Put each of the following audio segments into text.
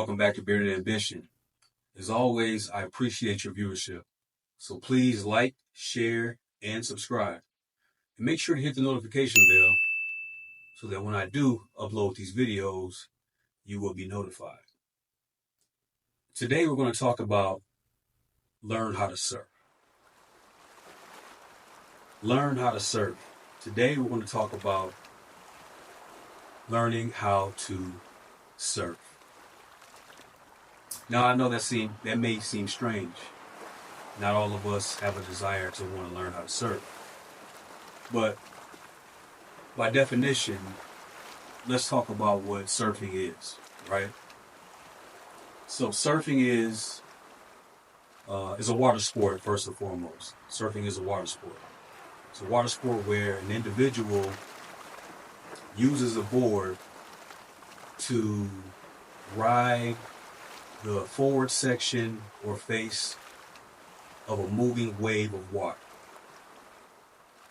welcome back to Bearded Ambition. As always, I appreciate your viewership. So please like, share, and subscribe. And make sure to hit the notification bell so that when I do upload these videos, you will be notified. Today we're going to talk about learn how to surf. Learn how to surf. Today we're going to talk about learning how to surf. Now I know that may seem strange. Not all of us have a desire to want to learn how to surf. But by definition, let's talk about what surfing is, right? So surfing is a water sport, first and foremost. Surfing is a water sport. It's a water sport where an individual uses a board to ride the forward section or face of a moving wave of water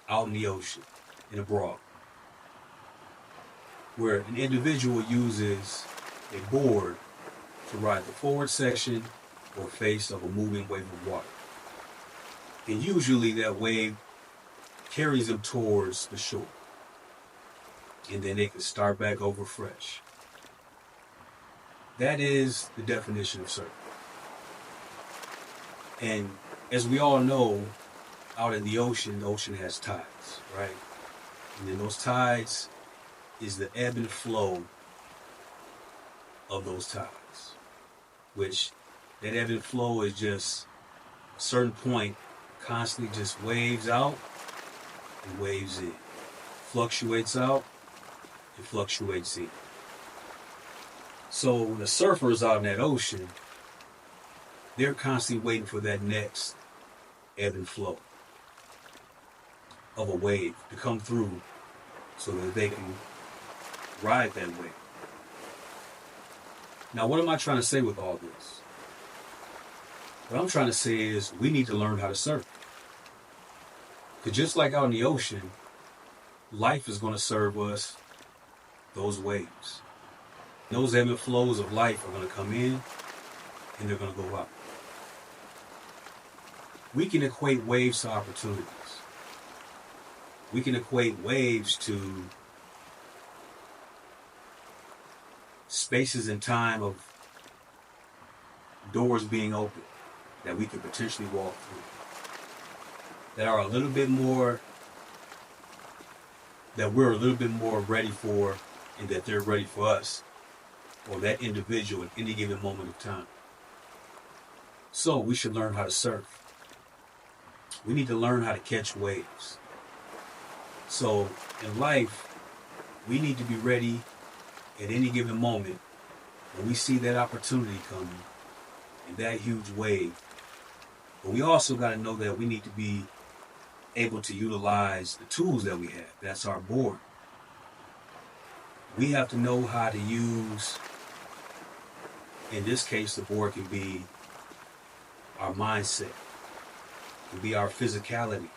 out in the ocean, in a broad, where an individual uses a board to ride the forward section or face of a moving wave of water. And usually that wave carries them towards the shore. And then they can start back over fresh. That is the definition of surfing. And as we all know, out in the ocean has tides, right? And then those tides is the ebb and flow of those tides, which that ebb and flow is just a certain point constantly just waves out and waves in, fluctuates out and fluctuates in. So when the surfer is out in that ocean, they're constantly waiting for that next ebb and flow of a wave to come through so that they can ride that wave. Now, what am I trying to say with all this? What I'm trying to say is we need to learn how to surf. Because just like out in the ocean, life is going to serve us those waves. Those ebb and flows of life are going to come in and they're going to go out. We can equate waves to opportunities. We can equate waves to spaces in time of doors being open that we could potentially walk through, that are a little bit more, that we're a little bit more ready for, and that they're ready for us, or that individual at any given moment of time. So we should learn how to surf. We need to learn how to catch waves. So in life, we need to be ready at any given moment when we see that opportunity coming and that huge wave. But we also got to know that we need to be able to utilize the tools that we have. That's our board. We have to know how to use, in this case, the board can be our mindset, can be our physicality,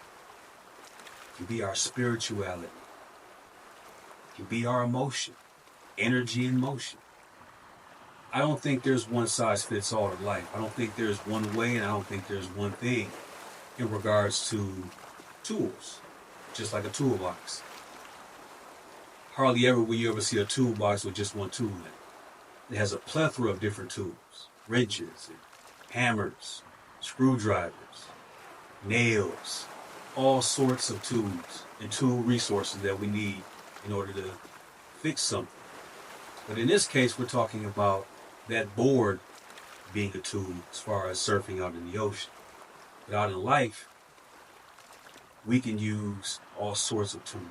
can be our spirituality, can be our emotion, energy and motion. I don't think there's one size fits all in life. I don't think there's one way, and I don't think there's one thing in regards to tools, just like a toolbox. Hardly ever will you ever see a toolbox with just one tool in it. It has a plethora of different tools, wrenches, and hammers, screwdrivers, nails, all sorts of tools and tool resources that we need in order to fix something. But in this case, we're talking about that board being a tool as far as surfing out in the ocean. But out in life, we can use all sorts of tools.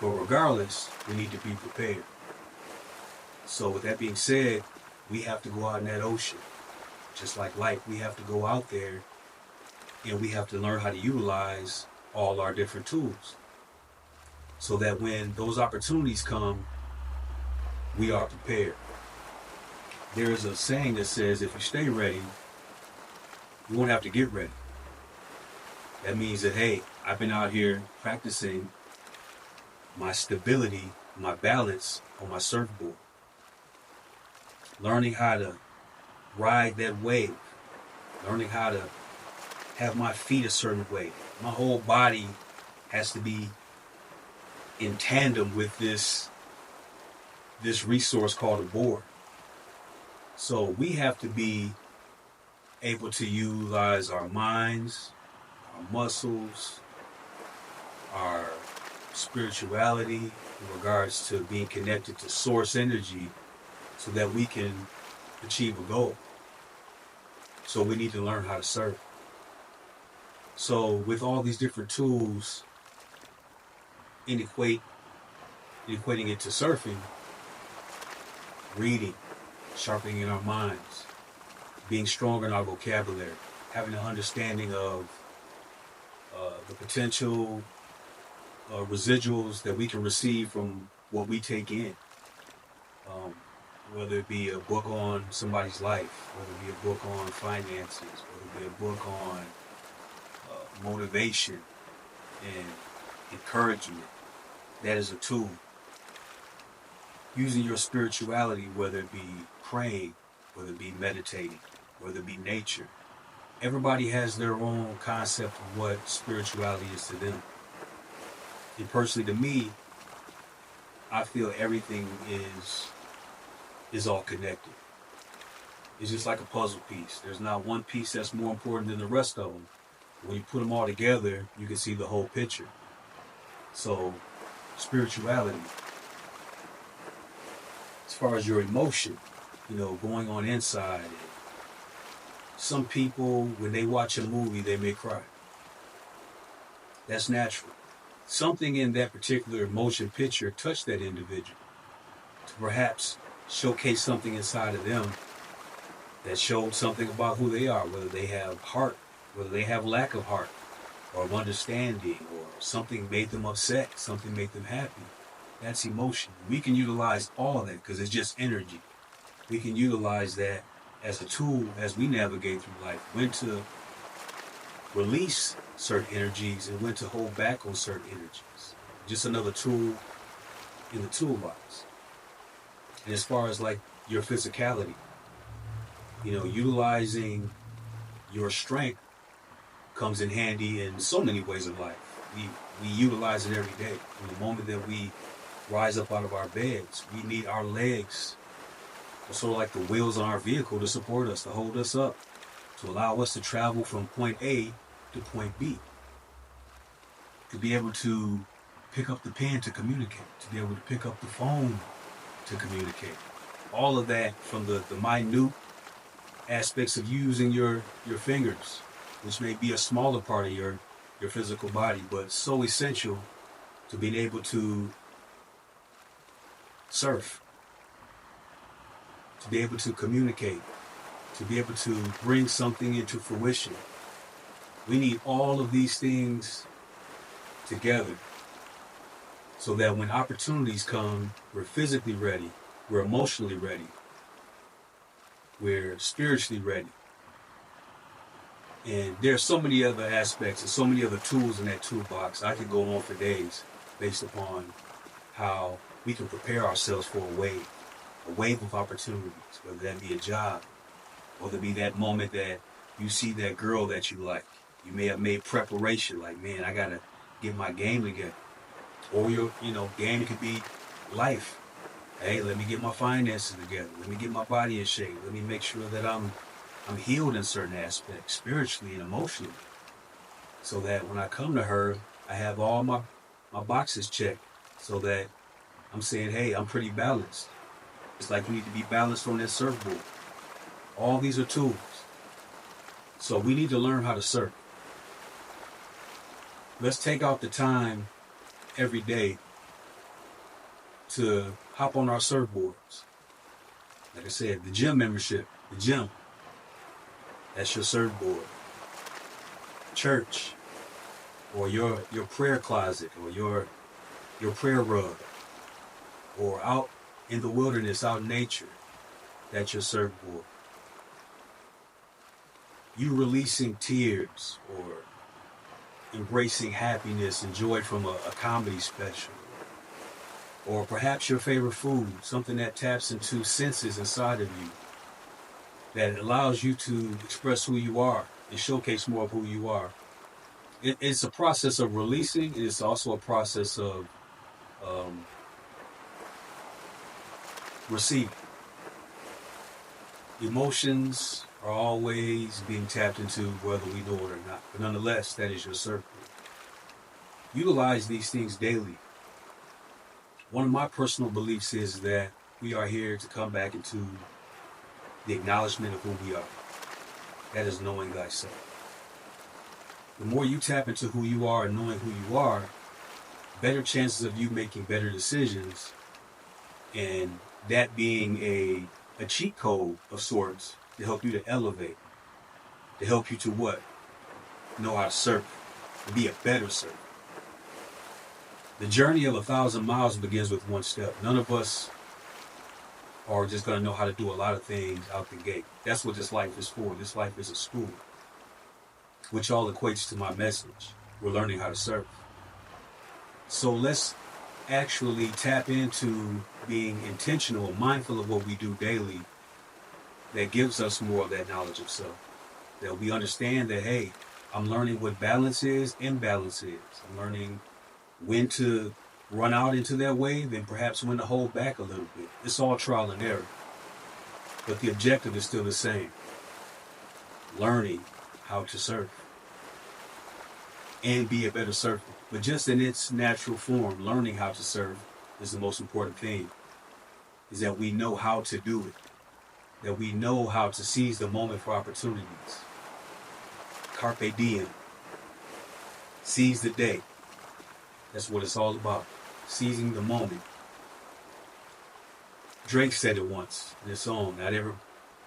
But regardless, we need to be prepared. So with that being said, we have to go out in that ocean. Just like life, we have to go out there and we have to learn how to utilize all our different tools so that when those opportunities come, we are prepared. There is a saying that says, if you stay ready, you won't have to get ready. That means that, hey, I've been out here practicing my stability, my balance on my surfboard. learning how to ride that wave, learning how to have my feet a certain way. My whole body has to be in tandem with this resource called a board. So we have to be able to utilize our minds, our muscles, our spirituality in regards to being connected to source energy so that we can achieve a goal. So we need to learn how to serve. So with all these different tools, equating it to surfing, reading, sharpening our minds, being strong in our vocabulary, having an understanding of the potential residuals that we can receive from what we take in. Whether it be a book on somebody's life, whether it be a book on finances, whether it be a book on motivation and encouragement, that is a tool. Using your spirituality, whether it be praying, whether it be meditating, whether it be nature. Everybody has their own concept of what spirituality is to them. And personally, to me, I feel everything is all connected. It's just like a puzzle piece. There's not one piece that's more important than the rest of them. When you put them all together, you can see the whole picture. So, spirituality, as far as your emotion, going on inside. Some people, when they watch a movie, they may cry. That's natural. Something in that particular emotion picture touched that individual to perhaps showcase something inside of them that showed something about who they are, whether they have heart, whether they have lack of heart or of understanding, or something made them upset, something made them happy. That's emotion. We can utilize all of that because it's just energy. We can utilize that as a tool as we navigate through life, when to release certain energies and when to hold back on certain energies. Just another tool in the toolbox. And as far as like your physicality, utilizing your strength comes in handy in so many ways of life. We utilize it every day. From the moment that we rise up out of our beds, we need our legs, sort of like the wheels on our vehicle, to support us, to hold us up, to allow us to travel from point A to point B, to be able to pick up the pen to communicate, to be able to pick up the phone to communicate. All of that from the minute aspects of using your fingers, which may be a smaller part of your physical body, but so essential to being able to surf, to be able to communicate, to be able to bring something into fruition. We need all of these things together so that when opportunities come, we're physically ready, we're emotionally ready, we're spiritually ready. And there's so many other aspects and so many other tools in that toolbox. I could go on for days based upon how we can prepare ourselves for a wave of opportunities, whether that be a job, whether it be that moment that you see that girl that you like. You may have made preparation, like, man, I gotta get my game together. Or your, game could be life. Hey, let me get my finances together. Let me get my body in shape. Let me make sure that I'm healed in certain aspects, spiritually and emotionally, so that when I come to her, I have all my boxes checked, so that I'm saying, hey, I'm pretty balanced. It's like we need to be balanced on that surfboard. All these are tools. So we need to learn how to surf. Let's take out the time every day to hop on our surfboards. Like I said, the gym membership, the gym, that's your surfboard. Church, or your prayer closet, or your prayer rug, or out in the wilderness, out in nature, that's your surfboard. You releasing tears or embracing happiness and joy from a comedy special, Or perhaps your favorite food, something that taps into senses inside of you that allows you to express who you are and showcase more of who you are. It's a process of releasing, and it's also a process of um, receiving. Emotions are always being tapped into whether we know it or not. But nonetheless, that is your circle. Utilize these things daily. One of my personal beliefs is that we are here to come back into the acknowledgement of who we are. That is knowing thyself. The more you tap into who you are and knowing who you are, better chances of you making better decisions, and that being a cheat code of sorts to help you to elevate, to help you to what? Know how to surf, to be a better surfer. The journey of 1,000 miles begins with one step. None of us are just going to know how to do a lot of things out the gate. That's what this life is for. This life is a school, which all equates to my message. We're learning how to surf. So let's actually tap into being intentional and mindful of what we do daily that gives us more of that knowledge of self. That we understand that, hey, I'm learning what balance is, imbalance is. I'm learning when to run out into that wave and perhaps when to hold back a little bit. It's all trial and error. But the objective is still the same. Learning how to surf and be a better surfer. But just in its natural form, learning how to surf is the most important thing. Is that we know how to do it. That we know how to seize the moment for opportunities. Carpe diem. Seize the day. That's what it's all about. Seizing the moment. Drake said it once in his song,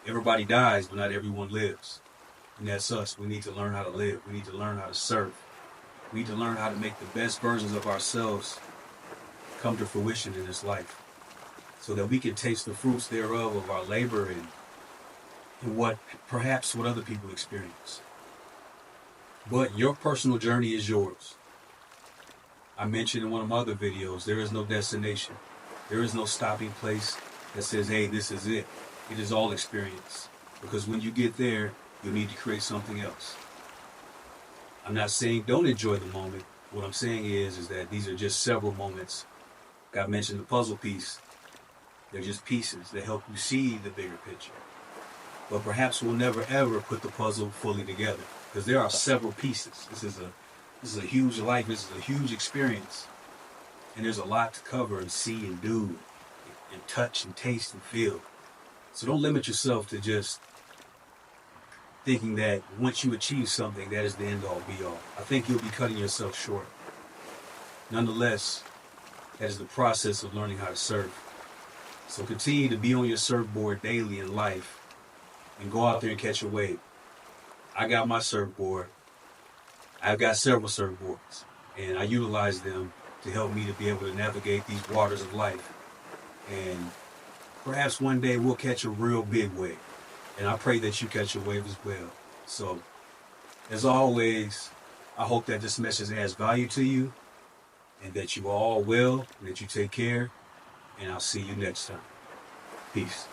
everybody dies, but not everyone lives. And that's us. We need to learn how to live. We need to learn how to surf. We need to learn how to make the best versions of ourselves come to fruition in this life, so that we can taste the fruits thereof of our labor and what other people experience. But your personal journey is yours. I mentioned in one of my other videos, there is no destination. There is no stopping place that says, hey, this is it. It is all experience. Because when you get there, you'll need to create something else. I'm not saying don't enjoy the moment. What I'm saying is that these are just several moments. Like I mentioned the puzzle piece. They're just pieces that help you see the bigger picture. But perhaps we'll never ever put the puzzle fully together, because there are several pieces. This is a huge life. This is a huge experience. And there's a lot to cover and see and do and touch and taste and feel. So don't limit yourself to just thinking that once you achieve something, that is the end all be all. I think you'll be cutting yourself short. Nonetheless, that is the process of learning how to surf. So continue to be on your surfboard daily in life and go out there and catch a wave. I got my surfboard. I've got several surfboards, and I utilize them to help me to be able to navigate these waters of life. And perhaps one day we'll catch a real big wave. And I pray that you catch a wave as well. So, as always, I hope that this message adds value to you, and that you are all well, and that you take care, and I'll see you next time. Peace.